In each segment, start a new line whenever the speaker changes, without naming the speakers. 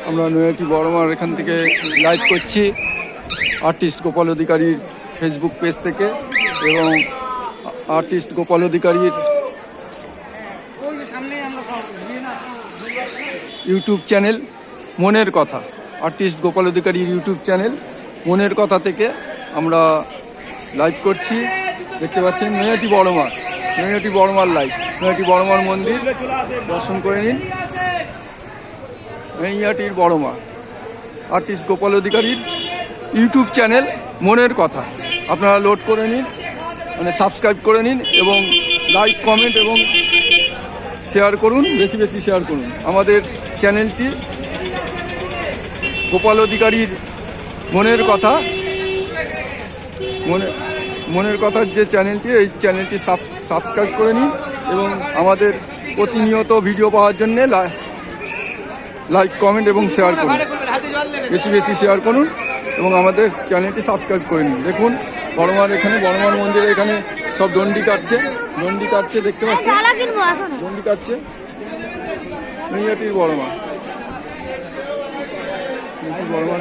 আমরা নৈহাটি বড়মার এখান থেকে লাইভ করছি আর্টিস্ট গোপাল অধিকারীর ফেসবুক পেজ থেকে এবং আর্টিস্ট গোপাল অধিকারীর ইউটিউব চ্যানেল মনের কথা। আর্টিস্ট গোপাল অধিকারীর ইউটিউব চ্যানেল মনের কথা থেকে আমরা লাইভ করছি। দেখতে পাচ্ছেন নৈহাটি বড়মার লাইভ। নৈহাটি বড়মার মন্দির দর্শন করে নিন। নৈহাটির বড়মা আর্টিস্ট গোপাল অধিকারীর ইউটিউব চ্যানেল মনের কথা আপনারা লোড করে নিন, মানে সাবস্ক্রাইব করে নিন এবং লাইক কমেন্ট এবং শেয়ার করুন, বেশি বেশি শেয়ার করুন। আমাদের চ্যানেলটি গোপাল অধিকারীর মনের কথা, মনের কথার যে চ্যানেলটি, এই চ্যানেলটি সাবস্ক্রাইব করে নিন এবং আমাদের প্রতিনিয়ত ভিডিও পাওয়ার জন্যে লাইক কমেন্ট এবং শেয়ার করুন, বেশি বেশি শেয়ার করুন এবং আমাদের চ্যানেলটি সাবস্ক্রাইব করে নিন। দেখুন বড়মার মন্দিরে এখানে সব দণ্ডি কাটছে দেখতে পাচ্ছেন, দণ্ডি কাটছে। নৈহাটির বড়মার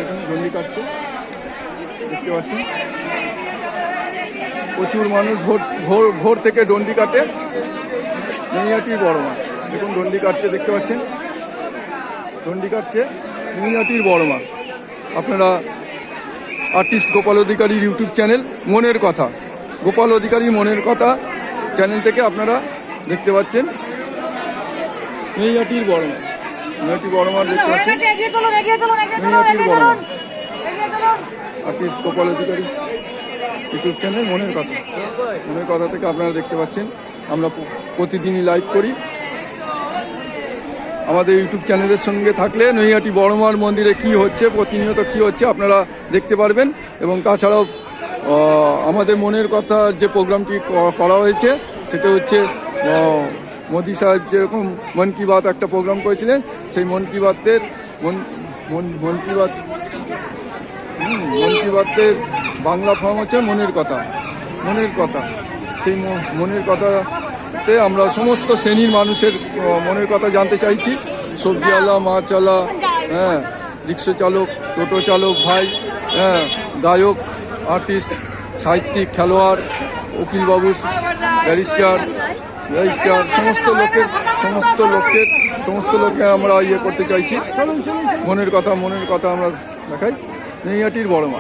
এখানে দণ্ডি কাটছে দেখতে পাচ্ছেন। প্রচুর মানুষ ভোর থেকে দণ্ডি কাটে। নৈহাটির বড়মা দেখুন দণ্ডি কাটছে দেখতে পাচ্ছেন, দণ্ডি কাটছে নৈহাটির বড়মা। আপনারা আর্টিস্ট গোপাল অধিকারীর ইউটিউব চ্যানেল মনের কথা, গোপাল অধিকারী মনের কথা চ্যানেল থেকে আপনারা দেখতে পাচ্ছেন নৈহাটির বড়মা। নৈহাটি বড়মার দেখতে পাচ্ছেন নৈহাটির বড়মা আর্টিস্ট গোপাল অধিকারী ইউটিউব চ্যানেল মনের কথা থেকে আপনারা দেখতে পাচ্ছেন। আমরা প্রতিদিনই লাইভ করি। আমাদের ইউটিউব চ্যানেলের সঙ্গে থাকলে নৈহাটি বড়মার মন্দিরে কি হচ্ছে, প্রতিনিয়ত কি হচ্ছে আপনারা দেখতে পারবেন। এবং তাছাড়াও আমাদের মনের কথা যে প্রোগ্রামটি করা হয়েছে সেটা হচ্ছে মোদি সাহেব যেরকম মন কি বাত একটা প্রোগ্রাম করেছিলেন, সেই মন কি বাতের বাংলা ফর্ম হচ্ছে মনের কথা। সেই মনের কথাতে আমরা সমস্ত শ্রেণীর মানুষের মনের কথা জানতে চাইছি। সবজিওয়ালা, মাছওয়ালা, রিক্সা চালক, টোটো চালক ভাই, গায়ক, আর্টিস্ট, সাহিত্যিক, খেলোয়াড়, উকিলবাবু, ব্যারিস্টার, সমস্ত লোককে আমরা করতে চাইছি। মনের কথা আমরা দেখাই। নৈহাটির বড়মা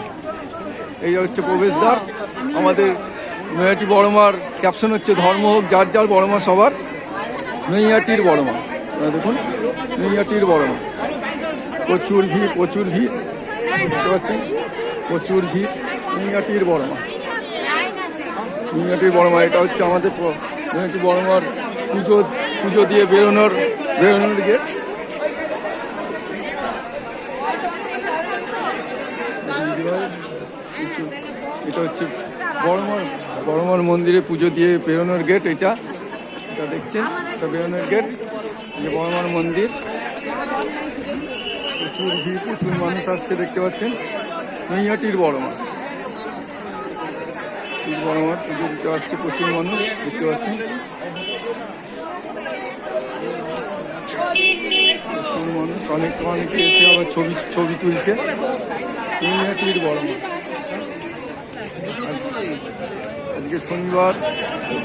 এই হচ্ছে প্রবেশদ্বার। আমাদের নৈহাটি বড়মার ক্যাপশন হচ্ছে ধর্ম হোক যার যার, বড়মা সবার। নৈহাটির বড়মা দেখুন, নৈহাটির বড়মা। প্রচুর ভিড় দেখতে পাচ্ছেন, প্রচুর ভিড়। নৈহাটির বড়মা এটা হচ্ছে আমাদের নৈহাটি বড়মার পুজো দিয়ে বেরোনোর গেট। এটা হচ্ছে বড়মার মন্দিরে পুজো দিয়ে বেরোনোর গেট। এটা দেখছেন, এটা বেরোনোর গেট, যে বড়মার মন্দির। প্রচুর ভিড়, প্রচুর মানুষ আসছে দেখতে পাচ্ছেন। নৈহাটির বড়মার পুজো দিতে আসছে প্রচুর মানুষ দেখতে পাচ্ছেন। প্রচুর মানুষ, অনেকে এসে আবার ছবি তুলছে। নৈহাটির বড়মা আজকে শনিবার,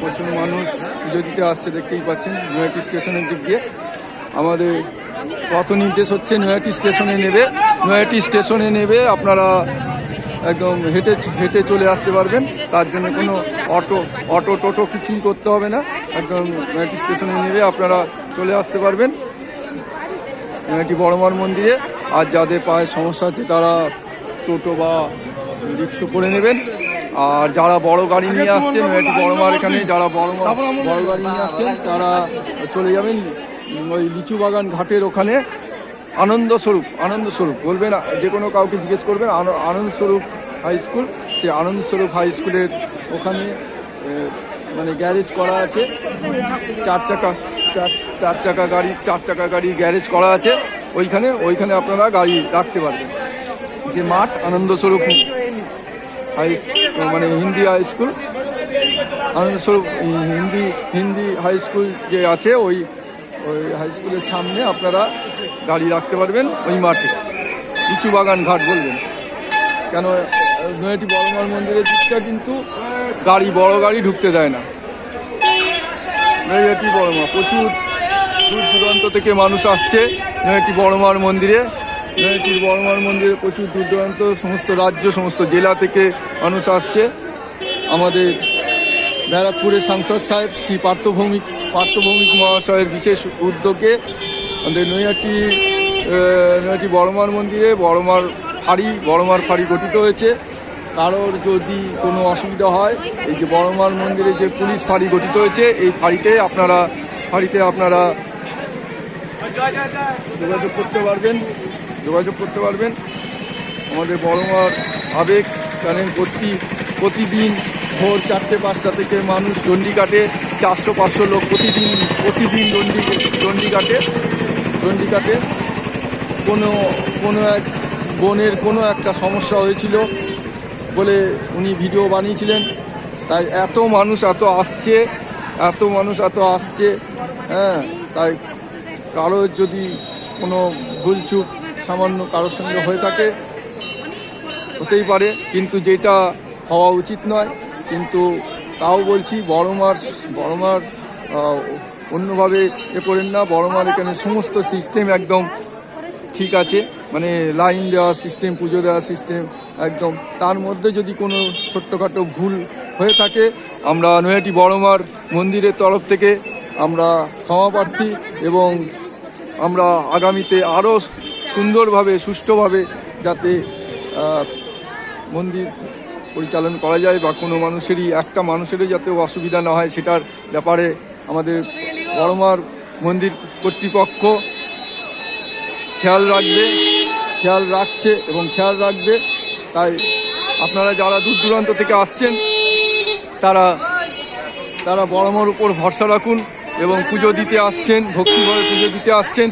প্রচুর মানুষ পুজো দিতে আসছে দেখতেই পাচ্ছেন। নৈহাটি স্টেশনের দিক দিয়ে আমাদের পথ নির্দেশ হচ্ছে নৈহাটি স্টেশনে নেবে আপনারা একদম হেঁটে চলে আসতে পারবেন। তার জন্য কোনো অটো টোটো কিছুই করতে হবে না, একদম নৈহাটি স্টেশনে নেবে আপনারা চলে আসতে পারবেন নৈহাটি বড়মার মন্দিরে। আর যাদের পায়ে সমস্যা আছে তারা টোটো বা রিক্সা করে নেবেন। আর যারা বড় গাড়ি নিয়ে আসছেন নৈহাটি বড়মার এখানে, যারা বড় গাড়ি নিয়ে আসছেন তারা চলে যাবেন ওই লিচু বাগান ঘাটের ওখানে। আনন্দস্বরূপ বলবেন, যে কোনো কাউকে জিজ্ঞেস করবেন আনন্দস্বরূপ হাই স্কুল। সেই আনন্দস্বরূপ হাই স্কুলের ওখানে মানে গ্যারেজ করা আছে। চার চাকা গাড়ি গ্যারেজ করা আছে ওইখানে আপনারা গাড়ি রাখতে পারবেন। যে মাঠ আনন্দস্বরূপ মানে Hindi high school, Anandaswarup Hindi high school যে আছে ওই হাই স্কুলের সামনে আপনারা গাড়ি রাখতে পারবেন, ওই মাঠে উঁচু বাগান ঘাট বলবেন। কেন নৈহাটি বড়মার মন্দিরের দিকটা কিন্তু বড় গাড়ি ঢুকতে দেয় না। নৈহাটি বড়মা প্রচুর দূর দূরান্ত থেকে মানুষ আসছে নৈহাটি বড়মার মন্দিরে। নৈহাটির বড়মার মন্দিরে প্রচুর দূর দূরান্ত, সমস্ত রাজ্য, সমস্ত জেলা থেকে মানুষ আসছে। আমাদের ব্যারাকপুরের সাংসদ সাহেব শ্রী পার্থভৌমিক মহাশয়ের বিশেষ উদ্যোগে আমাদের নৈহাটি বড়মার মন্দিরে বড়মার ফাঁড়ি গঠিত হয়েছে। কারোর যদি কোনো অসুবিধা হয়, এই যে বড়মার মন্দিরে যে পুলিশ ফাঁড়ি গঠিত হয়েছে, এই ফাঁড়িতে আপনারা যোগাযোগ করতে পারবেন। আমাদের বড়মার আবেগ চ্যানেল প্রতিদিন ভোর 4টে-5টা থেকে মানুষ ডন্ডি কাটে। 400-500 লোক প্রতিদিন ডন্ডি কাটে। কোনো এক বোনের কোনো একটা সমস্যা হয়েছিল বলে উনি ভিডিও বানিয়েছিলেন, তাই এত মানুষ এত আসছে। হ্যাঁ, তাই কারোর যদি কোনো ভুলচুক সামান্য কারোর সঙ্গে হয়ে থাকে, হতেই পারে, কিন্তু যেটা হওয়া উচিত নয়। কিন্তু তাও বলছি, বড়মার অন্যভাবে করেন না। বড়মার এখানে সমস্ত সিস্টেম একদম ঠিক আছে, মানে লাইন দেওয়ার সিস্টেম, পুজো দেওয়ার সিস্টেম একদম। তার মধ্যে যদি কোনো ছোট্টখাটো ভুল হয়ে থাকে, আমরা নৈহাটি বড়মার মন্দিরের তরফ থেকে আমরা ক্ষমা প্রার্থী, এবং আমরা আগামীতে আরও সুন্দরভাবে সুষ্ঠুভাবে যাতে মন্দির পরিচালন করা যায়, বা কোনো একটা মানুষেরও যাতে অসুবিধা না হয়, সেটার ব্যাপারে আমাদের বড়মার মন্দির কর্তৃপক্ষ খেয়াল রাখবে। তাই আপনারা যারা দূর দূরান্ত থেকে আসছেন, তারা বড়মার উপর ভরসা রাখুন এবং পুজো দিতে আসছেন, ভক্তিভাবে পুজো দিতে আসছেন।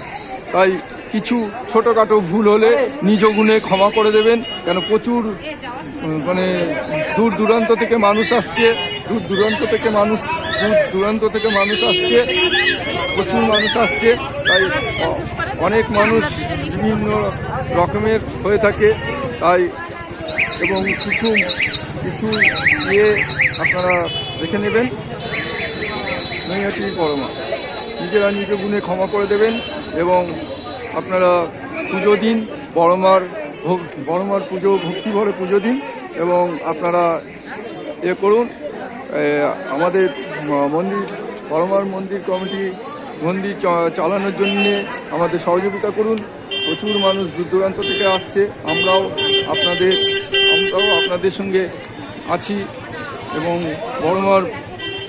তাই কিছু ছোটোখাটো ভুল হলে নিজ গুণে ক্ষমা করে দেবেন। কেন প্রচুর দূর দূরান্ত থেকে মানুষ আসছে, প্রচুর মানুষ আসছে। তাই অনেক মানুষ বিভিন্ন রকমের হয়ে থাকে, তাই এবং কিছু আপনারা দেখে নেবেন। নৈহাটি বড়মা নিজেরা নিজ গুণে ক্ষমা করে দেবেন, এবং আপনারা পুজো দিন, বড়মার পুজো ভক্তিভরে পুজো দিন, এবং আপনারা করুন। আমাদের বড়মার মন্দির কমিটি মন্দির চালানোর জন্যে আমাদের সহযোগিতা করুন। প্রচুর মানুষ দূর দূরান্ত থেকে আসছে, আমরাও আপনাদের সঙ্গে আছি, এবং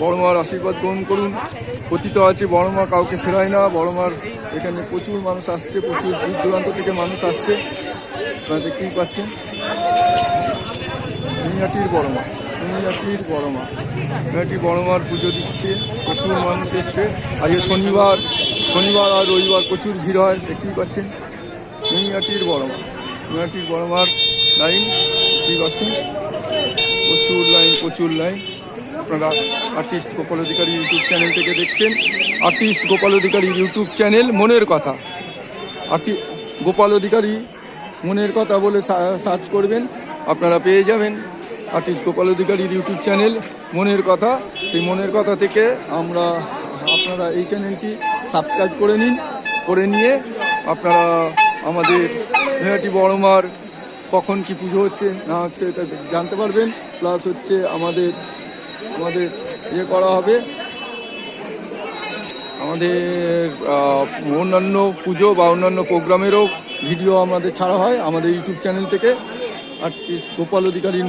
বড়মার আশীর্বাদ গ্রহণ করুন। কথিত আছে, বড়মা কাউকে ফেরায় না। বড়মার এখানে প্রচুর মানুষ আসছে, প্রচুর দূর দূরান্ত থেকে মানুষ আসছে, আপনারা দেখতেই পাচ্ছেন। নৈহাটির বড়মার পুজো দিচ্ছে, প্রচুর মানুষ এসছে। আজকে শনিবার আর রবিবার প্রচুর ভিড় হয়, দেখতেই পাচ্ছেন। নৈহাটির বড়মার লাইন দেখতেই পাচ্ছেন, প্রচুর লাইন। আপনারা আর্টিস্ট গোপাল অধিকারী ইউটিউব চ্যানেল থেকে দেখছেন। আর্টিস্ট গোপাল অধিকারী ইউটিউব চ্যানেল মনের কথা, গোপাল অধিকারী মনের কথা বলে সার্চ করবেন, আপনারা পেয়ে যাবেন। আর্টিস্ট গোপাল অধিকারীর ইউটিউব চ্যানেল মনের কথা। সেই মনের কথা থেকে আপনারা এই চ্যানেলটি সাবস্ক্রাইব করে নিয়ে আপনারা আমাদের নৈহাটি বড়মার কখন কি পুজো হচ্ছে না হচ্ছে এটা জানতে পারবেন। প্লাস হচ্ছে আমাদের করা হবে, আমাদের অন্যান্য পুজো বা অন্যান্য প্রোগ্রামেরও ভিডিও আমাদের ছাড়া হয় আমাদের ইউটিউব চ্যানেল থেকে। আর্টিস্ট গোপাল অধিকারীর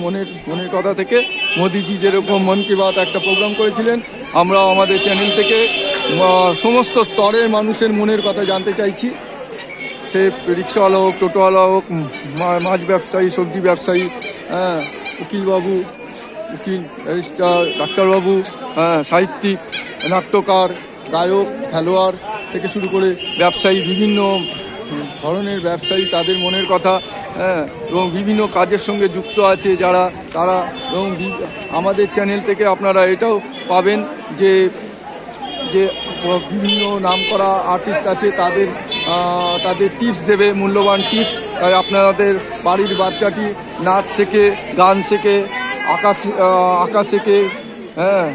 মনের কথা থেকে। মোদিজি যেরকম মন কি বাত একটা প্রোগ্রাম করেছিলেন, আমরা আমাদের চ্যানেল থেকে সমস্ত স্তরের মানুষের মনের কথা জানতে চাইছি। সে রিক্সাওয়ালা হোক, টোটোওয়ালা হোক, মাছ ব্যবসায়ী, সবজি ব্যবসায়ী, উকিল, ব্যারিস্টার, ডাক্তারবাবু, সাহিত্যিক, নাট্যকার, গায়ক, খেলোয়াড় থেকে শুরু করে ব্যবসায়ী, বিভিন্ন ধরনের ব্যবসায়ী, তাদের মনের কথা, এবং বিভিন্ন কাজের সঙ্গে যুক্ত আছে তারা এবং আমাদের চ্যানেল থেকে আপনারা এটাও পাবেন যে যে বিভিন্ন নামকরা আর্টিস্ট আছে তাদের টিপস দেবে, মূল্যবান টিপস। তাই আপনাদের বাড়ির বাচ্চাটি নাচ শেখে, গান শেখে, আঁকা শেখে, হ্যাঁ,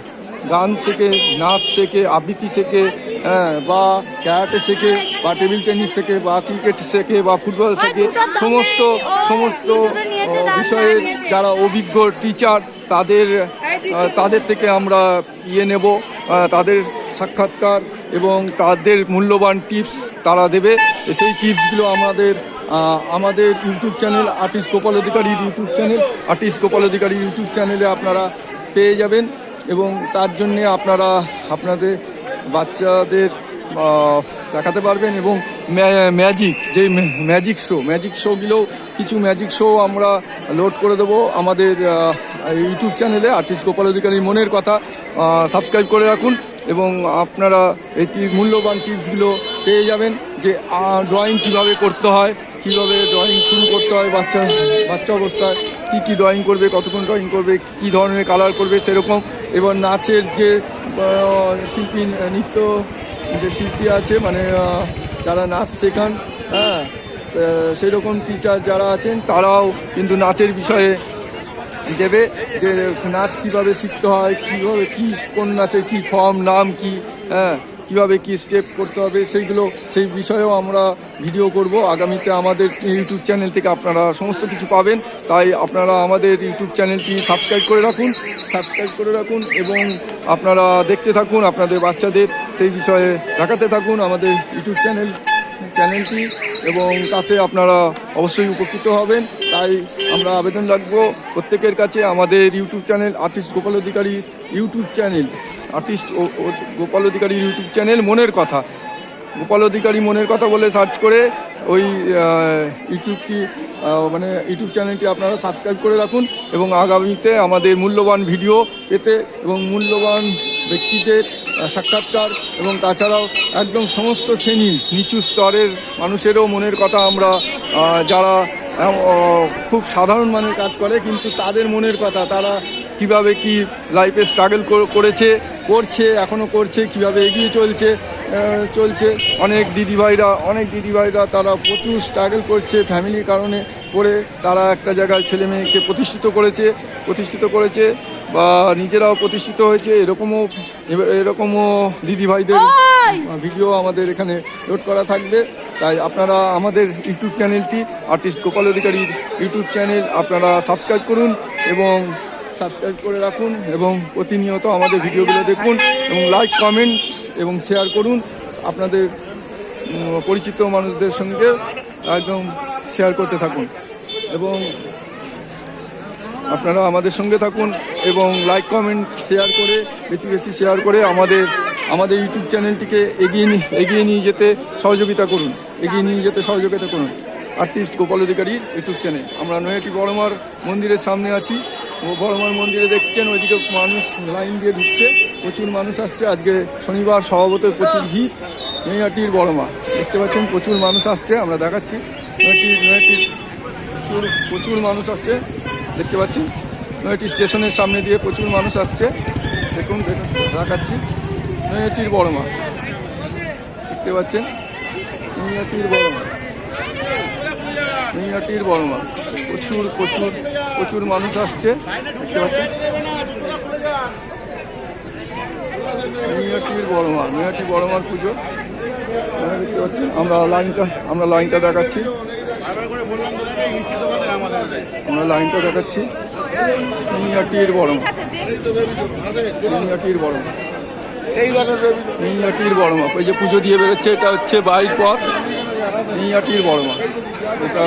গান শেখে, নাচ শেখে, আবৃত্তি শেখে, হ্যাঁ, বা ক্যারাটে শেখে, বা টেবিল টেনিস শেখে, বা ক্রিকেট শেখে, বা ফুটবল শেখে, সমস্ত বিষয়ের যারা অভিজ্ঞ টিচার তাদের থেকে আমরা নেব, তাদের সাক্ষাৎকার এবং তাদের মূল্যবান টিপস তারা দেবে। সেই টিপসগুলো আমাদের ইউটিউব চ্যানেল আর্টিস্ট গোপাল অধিকারীর ইউটিউব চ্যানেলে আপনারা পেয়ে যাবেন। এবং তার জন্যে আপনারা আপনাদের বাচ্চাদের দেখাতে পারবেন। এবং ম্যাজিক শোগুলো কিছু ম্যাজিক শো আমরা লোড করে দেবো আমাদের ইউটিউব চ্যানেলে আর্টিস্ট গোপাল অধিকারী মনের কথা। সাবস্ক্রাইব করে রাখুন এবং আপনারা এই মূল্যবান টিপসগুলো পেয়ে যাবেন, যে ড্রয়িং কীভাবে করতে হয়, কীভাবে ড্রয়িং শুরু করতে হয় বাচ্চা অবস্থায়, কী ড্রয়িং করবে, কতক্ষণ ড্রয়িং করবে, কী ধরনের কালার করবে সেরকম। এবং নাচের যে শিল্পী আছে, মানে যারা নাচ শেখান, হ্যাঁ, সেই রকম টিচার যারা আছেন তারাও কিন্তু নাচের বিষয়ে দেবে, যে নাচ কীভাবে শিখতে হয়, কীভাবে কোন নাচের কী ফর্ম, নাম কী, হ্যাঁ, কীভাবে কী স্টেপ করতে হবে, সেই বিষয়েও আমরা ভিডিও করব আগামীতে। আমাদের ইউটিউব চ্যানেল থেকে আপনারা সমস্ত কিছু পাবেন। তাই আপনারা আমাদের ইউটিউব চ্যানেলটি সাবস্ক্রাইব করে রাখুন এবং আপনারা দেখতে থাকুন, আপনাদের বাচ্চাদের সেই বিষয়ে দেখাতে থাকুন আমাদের ইউটিউব চ্যানেলটি, এবং তাতে আপনারা অবশ্যই উপকৃত হবেন। তাই আমরা আবেদন রাখবো প্রত্যেকের কাছে, আমাদের ইউটিউব চ্যানেল আর্টিস্ট গোপাল অধিকারী ইউটিউব চ্যানেল মনের কথা, গোপাল অধিকারী মনের কথা বলে সার্চ করে ওই ইউটিউব চ্যানেলটি আপনারা সাবস্ক্রাইব করে রাখুন। এবং আগামীতে আমাদের মূল্যবান ভিডিও পেতে এবং মূল্যবান ব্যক্তিদের সাক্ষাৎকার, এবং তাছাড়াও একদম সমস্ত শ্রেণীর নিচু স্তরের মানুষেরও মনের কথা আমরা, যারা খুব সাধারণ মানের কাজ করে কিন্তু তাদের মনের কথা, তারা কিভাবে কি লাইফে স্ট্রাগল করছে, এখনও করছে, কিভাবে এগিয়ে চলছে। অনেক দিদিভাইরা তারা প্রচুর স্ট্রাগল করছে, ফ্যামিলির কারণে করে তারা একটা জায়গায় ছেলে মেয়েকে প্রতিষ্ঠিত করেছে বা নিজেরাও প্রতিষ্ঠিত হয়েছে। এরকমও দিদিভাইদের ভিডিও আমাদের এখানে লোড করা থাকবে। তাই আপনারা আমাদের ইউটিউব চ্যানেলটি আর্টিস্ট গোপাল অধিকারীর ইউটিউব চ্যানেল আপনারা সাবস্ক্রাইব করুন এবং সাবস্ক্রাইব করে রাখুন, এবং প্রতিনিয়ত আমাদের ভিডিওগুলো দেখুন এবং লাইক, কমেন্ট এবং শেয়ার করুন। আপনাদের পরিচিত মানুষদের সঙ্গে একদম শেয়ার করতে থাকুন এবং আপনারা আমাদের সঙ্গে থাকুন এবং লাইক, কমেন্ট, বেশি শেয়ার করে আমাদের ইউটিউব চ্যানেলটিকে এগিয়ে নিয়ে যেতে সহযোগিতা করুন। আর্টিস্ট গোপাল অধিকারীর ইউটিউব চ্যানেল। আমরা নৈহাটি বড়মার মন্দিরের সামনে আছি। বড়মার মন্দিরে দেখছেন ওইদিকে মানুষ লাইন দিয়ে ঢুকছে, প্রচুর মানুষ আসছে। আজকে শনিবার, স্বভাবতই প্রচুর ভিড়। নৈহাটির বড়মা দেখতে পাচ্ছেন, প্রচুর মানুষ আসছে। আমরা দেখাচ্ছি নৈহাটির প্রচুর মানুষ আসছে, দেখতে পাচ্ছেন। নৈহাটি স্টেশনের সামনে দিয়ে প্রচুর মানুষ আসছে, দেখুন দেখাচ্ছি। নৈহাটির বড়মা দেখতে পাচ্ছেন, নৈহাটির বড়মা প্রচুর মানুষ আসছে, দেখতে পাচ্ছেন। নৈহাটি বড়মার পুজো দেখতে পাচ্ছেন। আমরা লাইনটা দেখাচ্ছি, নৈহাটির বড়মা। ওই যে পুজো দিয়ে বেরোচ্ছে, এটা হচ্ছে বাইর পথ, নৈহাটির বড়মা। এটা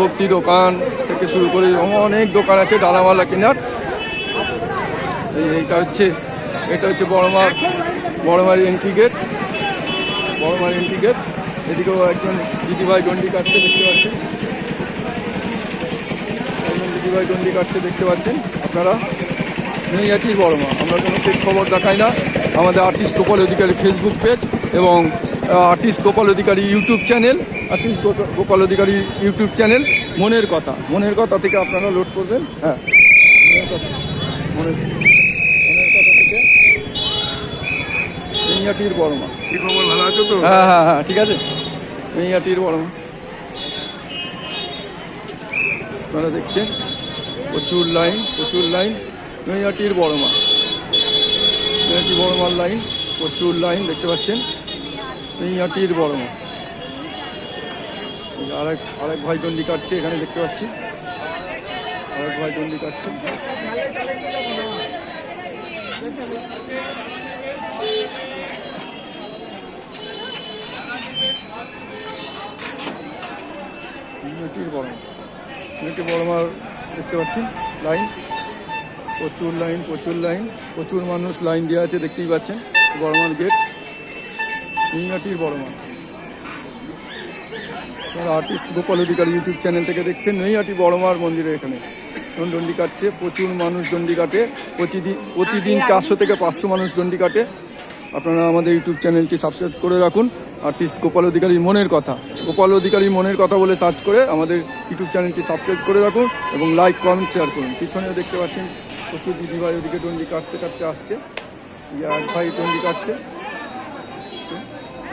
ভক্তি দোকান থেকে শুরু করে অনেক দোকান আছে ডালামালা কেনার। এটা হচ্ছে বড়মার এন্ট্রি গেট। এদিকেও একজন দিদিভাই গন্ডি কাটছে, দেখতে পাচ্ছেন। আপনারা নৈহাটির বড়মা। আমরা কোনো ফেক খবর দেখাই না। আমাদের আর্টিস্ট গোপাল অধিকারী ফেসবুক পেজ এবং আর্টিস্ট গোপাল অধিকারী ইউটিউব চ্যানেল, মনের কথা থেকে আপনারা লোড করবেন। হ্যাঁ, মনের কথা থেকে নৈহাটির বড় মা।
কি খবর, ভালো আছো তো?
হ্যাঁ হ্যাঁ হ্যাঁ, ঠিক আছে। নৈহাটির বড় মা আপনারা দেখছেন, প্রচুর লাইন, প্রচুর লাইন। নৈহাটির বড় মা, নৈহাটি বড় মার লাইন, প্রচুর লাইন দেখতে পাচ্ছেন। নৈহাটির বড় মা। আরেক ভাই দণ্ডি কাটছে, এখানে দেখতে পাচ্ছি আরেক ভাই দণ্ডি কাটছে। নৈহাটির বড় মা, নৈহাটি বড় মার দেখতে পাচ্ছেন লাইন, প্রচুর লাইন, প্রচুর লাইন, প্রচুর মানুষ লাইন দেওয়া আছে দেখতেই পাচ্ছেন। বড় মার গেট, নৈহাটির বড় মা। আর্টিস্ট গোপাল অধিকারী ইউটিউব চ্যানেল থেকে দেখছেন। নৈহাটি বড় মার মন্দিরে এখানে দণ্ডি কাটছে, প্রচুর মানুষ দণ্ডি কাটে। প্রতিদিন 400 থেকে 500 মানুষ দণ্ডি কাটে। আপনারা আমাদের ইউটিউব চ্যানেলটি সাবস্ক্রাইব করে রাখুন। আর্টিস্ট গোপাল অধিকারীর মনের কথা, গোপাল অধিকারীর মনের কথা বলে সার্চ করে আমাদের ইউটিউব চ্যানেলটি সাবস্ক্রাইব করে রাখুন এবং লাইক, কমেন্ট, শেয়ার করুন। পিছনেও দেখতে পাচ্ছেন প্রচুর দিদিভাই ওদিকে দণ্ডি কাটতে কাটতে আসছে। এক ভাই দণ্ডি কাটছে।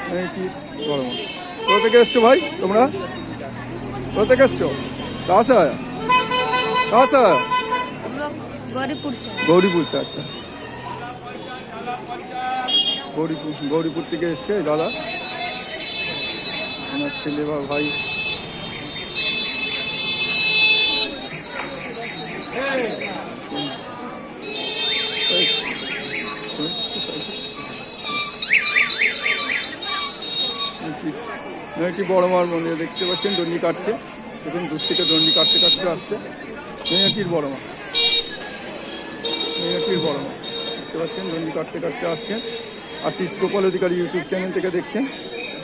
নৈহাটি বড় মা। কোথা থেকে এসছো ভাই তোমরা? কোথা থেকে এসছো? कहाँ से आया? कहाँ से आया?
हम लोग गौरीपुर से।
गौरीपुर से। अच्छा, গৌরীপুর থেকে এসছে দাদা, ওনার ছেলে বা ভাই। নৈহাটি বড় মার মন্দিরে দেখতে পাচ্ছেন দণ্ডি কাটছে, দেখুন দূর থেকে দণ্ডি কাটতে কাটতে আসছে। নৈহাটির বড় মা, নৈহাটির বড় মা দেখতে পাচ্ছেন দণ্ডি কাটতে কাটতে আসছে। আর্টিস্ট গোপাল অধিকারী ইউটিউব চ্যানেল থেকে দেখছেন।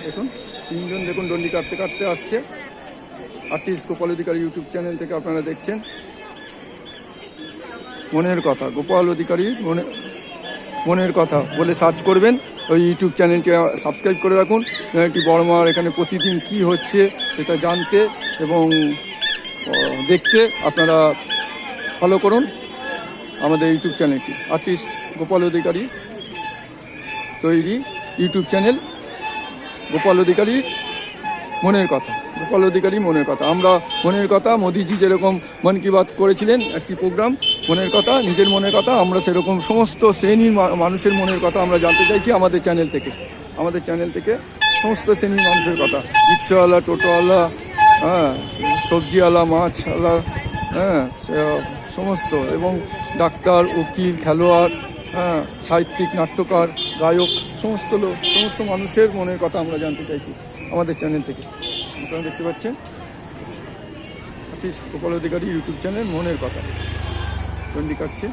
দেখুন তিনজন দেখুন দণ্ডি কাটতে কাটতে আসছে। আর্টিস্ট গোপাল অধিকারী ইউটিউব চ্যানেল থেকে আপনারা দেখছেন। মনের কথা, গোপাল অধিকারী মনের কথা বলে সার্চ করবেন, ওই ইউটিউব চ্যানেলটি সাবস্ক্রাইব করে রাখুন। নৈহাটি বড় মার এখানে প্রতিদিন কি হচ্ছে সেটা জানতে এবং দেখতে আপনারা ফলো করুন আমাদের ইউটিউব চ্যানেলটি। আর্টিস্ট গোপাল অধিকারী তৈরি ইউটিউব চ্যানেল, গোপাল অধিকারী মনের কথা, গোপাল অধিকারী মনের কথা। আমরা মনের কথা, মোদিজি যেরকম মন কি বাত করেছিলেন একটি প্রোগ্রাম, মনের কথা, নিজের মনের কথা, আমরা সেরকম সমস্ত শ্রেণীর মানুষের মনের কথা আমরা জানতে চাইছি আমাদের চ্যানেল থেকে। আমাদের চ্যানেল থেকে সমস্ত শ্রেণীর মানুষের কথা, রিক্সাওয়ালা, টোটোওয়ালা, হ্যাঁ, সবজিওয়ালা, মাছওয়ালা, হ্যাঁ, সমস্ত, এবং ডাক্তার, উকিল, খেলোয়াড়, হ্যাঁ, সাহিত্যিক, নাট্যকার, গায়ক, সমস্ত মানুষের মনের কথা আমরা জানতে চাইছি আমাদের চ্যানেল থেকে। আপনারা দেখতে পাচ্ছেন আর্টিস্ট গোপাল অধিকারী ইউটিউব চ্যানেল মনের কথা দণ্ডি কাটছে।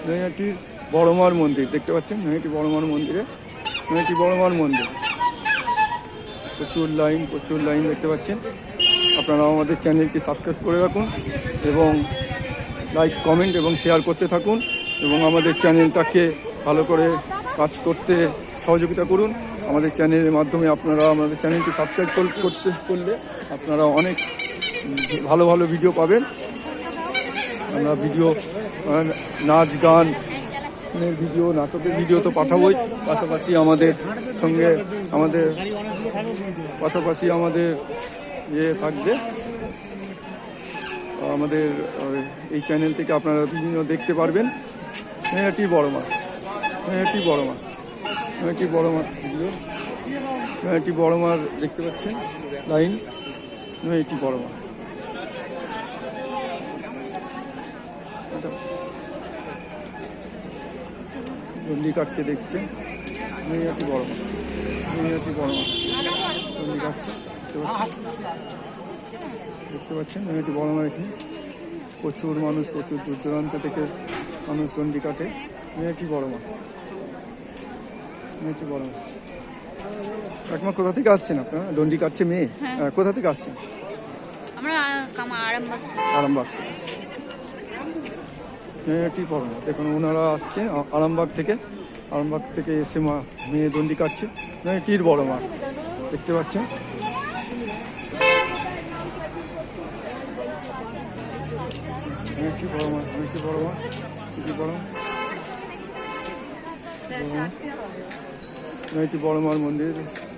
নৈহাটির বড় মার মন্দির দেখতে পাচ্ছেন। নৈহাটি বড় মার মন্দিরে, নৈহাটি বড় মার মন্দির, প্রচুর লাইন, প্রচুর লাইন দেখতে পাচ্ছেন। আপনারা আমাদের চ্যানেলটি সাবস্ক্রাইব করে রাখুন এবং লাইক, কমেন্ট এবং শেয়ার করতে থাকুন এবং আমাদের চ্যানেলটাকে ভালো করে কাজ করতে সহযোগিতা করুন। আমাদের চ্যানেলের মাধ্যমে আপনারা আমাদের চ্যানেলটি সাবস্ক্রাইব করলে আপনারা অনেক ভালো ভালো ভিডিও পাবেন। আমরা ভিডিও, নাচ গান ভিডিও, নাটকের ভিডিও তো পাঠাবোই, পাশাপাশি আমাদের সঙ্গে আমাদের ইয়ে থাকবে। আমাদের এই চ্যানেল থেকে আপনারা বিভিন্ন দেখতে পারবেন। নৈহাটি বড় মা, নৈহাটি বড় মা, নৈহাটি বড় মা ভিডিও, নৈহাটি বড় মার দেখতে পাচ্ছেন লাইন, নৈহাটি বড় মা। দণ্ডি কাটছে দেখছেন, নৈহাটি বড় মা, নৈহাটি বড় মা দণ্ডি কাটছে দেখতে পাচ্ছেন। নৈহাটি বড় মা, এখানে প্রচুর মানুষ, প্রচুর দূর দূরান্ত থেকে মানুষ দণ্ডি কাটে। নৈহাটি বড় মা, নৈহাটি বড় মা। একমা কোথা থেকে আসছেন আপনারা? দণ্ডি কাটছে মেয়ে, কোথা থেকে আসছেন?
আমরা
আরামবাগ। নৈহাটি বড় মা, দেখুন ওনারা আসছে আরামবাগ থেকে এসে মেয়ে দণ্ডি কাটছে। নৈহাটির বড় মা দেখতে পাচ্ছেন। নৈহাটি বড় মা, নৈহাটি বড় মা, নৈহাটি বড় মা। নৈহাটি বড় মার মন্দির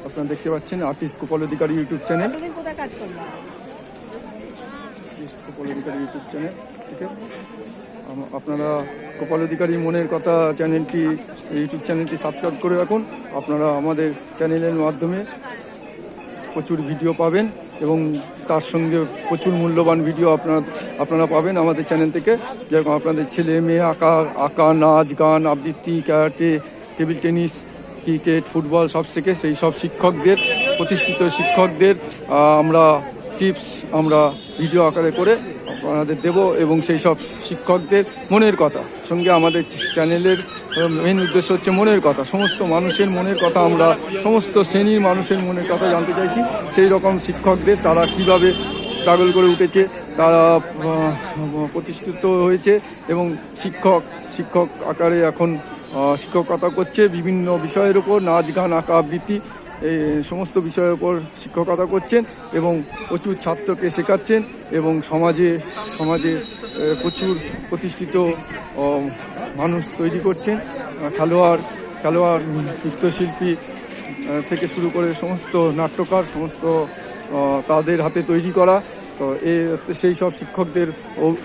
আপনারা দেখতে পাচ্ছেন। আর্টিস্ট গোপাল অধিকারী ইউটিউব চ্যানেল,
কোথায় কাজ করলাম?
আর্টিস্ট গোপাল অধিকারী ইউটিউব চ্যানেল থেকে আপনারা গোপাল অধিকারী মনের কথা চ্যানেলটি, ইউটিউব চ্যানেলটি সাবস্ক্রাইব করে রাখুন। আপনারা আমাদের চ্যানেলের মাধ্যমে প্রচুর ভিডিও পাবেন এবং তার সঙ্গে প্রচুর মূল্যবান ভিডিও আপনারা পাবেন আমাদের চ্যানেল থেকে। যেরকম আপনাদের ছেলে মেয়ে আঁকা, নাচ, গান, আবৃত্তি, karate, table tennis, cricket, football সব শেখে। সেই সব শিক্ষকদের, প্রতিষ্ঠিত শিক্ষকদের আমরা টিপস আমরা ভিডিও আকারে করে আপনাদের দেব এবং সেই সব শিক্ষকদের মনের কথা সঙ্গে আমাদের চ্যানেলের মেন উদ্দেশ্য হচ্ছে মনের কথা, সমস্ত মানুষের মনের কথা, আমরা সমস্ত শ্রেণীর মানুষের মনের কথা জানতে চাইছি। সেই রকম শিক্ষকদের, তারা কিভাবে স্ট্রাগল করে উঠেছে, তারা প্রতিষ্ঠিত হয়েছে এবং শিক্ষক আকারে এখন শিক্ষকতা করছে। বিভিন্ন বিষয়ের উপর নাচ, গান, আঁকা, আবৃত্তি এই সমস্ত বিষয়ের উপর শিক্ষকতা করছেন এবং প্রচুর ছাত্রকে শেখাচ্ছেন এবং সমাজে প্রচুর প্রতিষ্ঠিত মানুষ তৈরি করছেন। খেলোয়াড়, নৃত্যশিল্পী থেকে শুরু করে সমস্ত নাট্যকার, সমস্ত তাদের হাতে তৈরি করা। তো সেই সব শিক্ষকদের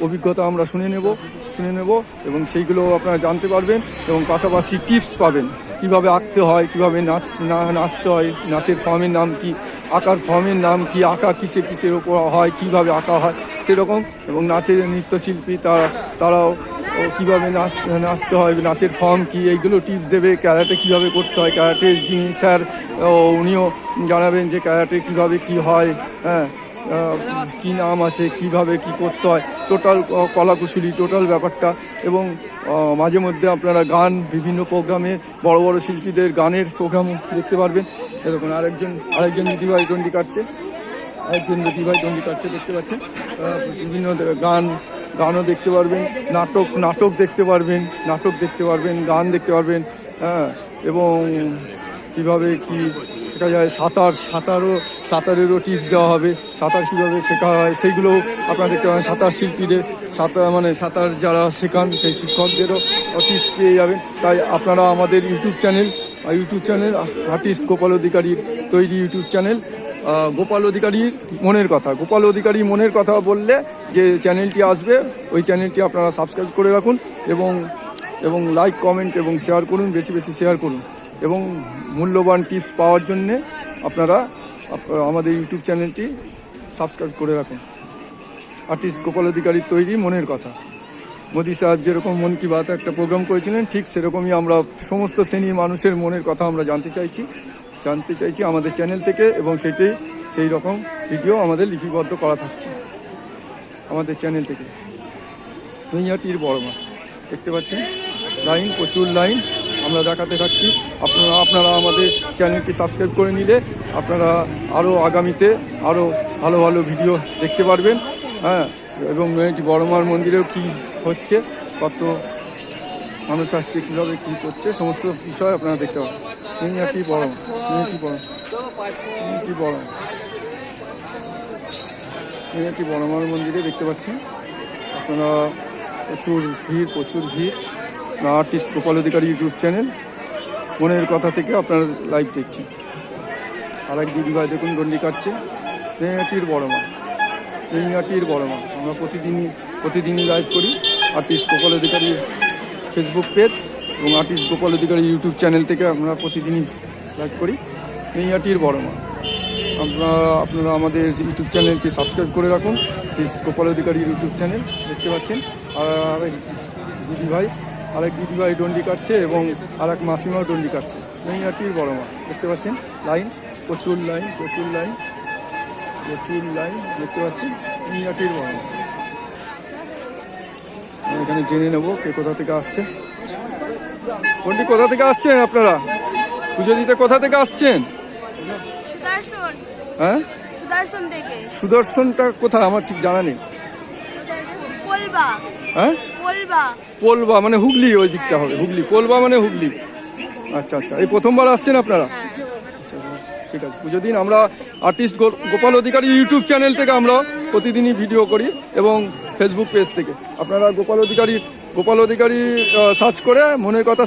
অভিজ্ঞতা আমরা শুনে নেব এবং সেইগুলো আপনারা জানতে পারবেন এবং পাশাপাশি টিপস পাবেন কিভাবে আঁকতে হয়, কিভাবে নাচতে হয়, নাচের ফর্মের নাম কি, আঁকার ফর্মের নাম কি, আঁকা কিসের ওপর হয়, কিভাবে আঁকা হয় সেরকম। এবং নাচের নৃত্যশিল্পী তারাও কীভাবে নাচতে হয়, নাচের ফর্ম কি, এইগুলো টিপস দেবে। ক্যারাটে কীভাবে করতে হয়, ক্যারাটের যিনি স্যার উনিও জানাবেন যে ক্যারাটে কীভাবে কি হয়, হ্যাঁ, কি নাম আছে, কিভাবে কি করতে হয়, টোটাল কলাকুশলী টোটাল ব্যাপারটা। এবং মাঝে মধ্যে আপনারা গান, বিভিন্ন প্রোগ্রামে বড় বড় শিল্পীদের গানের প্রোগ্রাম দেখতে পারবেন। এরকম আরেকজন দিদিভাই দণ্ডি কাটছে, দেখতে পাচ্ছেন। বিভিন্ন গানও দেখতে পারবেন, নাটক দেখতে পারবেন, গান দেখতে পারবেন, হ্যাঁ। এবং কীভাবে কি শেখা যায়, সাঁতারেরও টিপস দেওয়া হবে। সাঁতার কীভাবে শেখা হয় সেইগুলো আপনারা দেখতে পাবেন। সাঁতার শিল্পীদের, সাঁতার যারা শেখান সেই শিক্ষকদেরও টিপস পেয়ে যাবেন। তাই আপনারা আমাদের ইউটিউব চ্যানেল আর্টিস্ট গোপাল অধিকারীর তৈরি ইউটিউব চ্যানেল, গোপাল অধিকারীর মনের কথা বললে যে চ্যানেলটি আসবে, ওই চ্যানেলটি আপনারা সাবস্ক্রাইব করে রাখুন এবং লাইক, কমেন্ট এবং শেয়ার করুন, বেশি শেয়ার করুন। এবং মূল্যবান টিপস পাওয়ার জন্যে আপনারা আমাদের ইউটিউব চ্যানেলটি সাবস্ক্রাইব করে রাখুন। আর্টিস্ট গোপাল অধিকারীর তৈরি মনের কথা। মোদি সাহেব যেরকম মন কি বাত একটা প্রোগ্রাম করেছিলেন, ঠিক সেরকমই আমরা সমস্ত শ্রেণীর মানুষের মনের কথা আমরা জানতে চাইছি আমাদের চ্যানেল থেকে। এবং সেই রকম ভিডিও আমাদের লিপিবদ্ধ করা থাকছে আমাদের চ্যানেল থেকে। নৈহাটির বড় মা দেখতে পাচ্ছেন, প্রচুর লাইন আমরা দেখাতে থাকছি। আপনারা আমাদের চ্যানেলটি সাবস্ক্রাইব করে নিলে আপনারা আরও আগামীতে আরও ভালো ভিডিও দেখতে পারবেন, হ্যাঁ। এবং নৈহাটি বড় মার মন্দিরেও কী হচ্ছে, কত মানুষ আসছে, কীভাবে কী করছে, সমস্ত বিষয় আপনারা দেখতে পাবেন। নৈহাটি বড় মার মন্দিরে দেখতে পাচ্ছেন আপনারা প্রচুর ভিড়। আর্টিস্ট গোপাল অধিকারী ইউটিউব চ্যানেল মনের কথা থেকে আপনারা লাইভ দেখছেন। আরেক দিদিভাই দেখুন দণ্ডি কাটছে। নৈহাটির বড় মা আমরা প্রতিদিনই লাইভ করি। আর্টিস্ট গোপাল অধিকারী ফেসবুক পেজ এবং আর্টিস্ট গোপাল অধিকারী ইউটিউব চ্যানেল থেকে আমরা প্রতিদিনই লাইভ করি। নৈহাটির বড় মা আপনারা আমাদের ইউটিউব চ্যানেলটি সাবস্ক্রাইব করে রাখুন। আর্টিস্ট গোপাল অধিকারী ইউটিউব চ্যানেল দেখতে পাচ্ছেন। আরেক দিদিভাই দণ্ডি কাটছে এবং আরেক মাসিমাও দণ্ডি কাটছে। নৈহাটির বড় মা দেখতে পাচ্ছেন, প্রচুর লাইন দেখতে পাচ্ছেন। নৈহাটির বড় মা এখানে জেনে নেব কে কোথা থেকে আসছে। কোথা থেকে আসছেন আপনারা? পুজো দিতে কোথা থেকে আসছেন? হ্যাঁ, সুদর্শনটা কোথায় আমার ঠিক জানা নেই। হ্যাঁ, পোলবা মানে হুগলি, ওই দিকটা হবে। পোলবা মানে হুগলি। আচ্ছা, এই প্রথমবার আসছেন আপনারা? আচ্ছা, ঠিক আছে। পুজো দিন আমরা আর্টিস্ট গোপাল অধিকারী ইউটিউব চ্যানেল থেকে আমরা প্রতিদিনই ভিডিও করি এবং ফেসবুক পেজ থেকে। আপনারা গোপাল অধিকারী সার্চ করে মনের কথা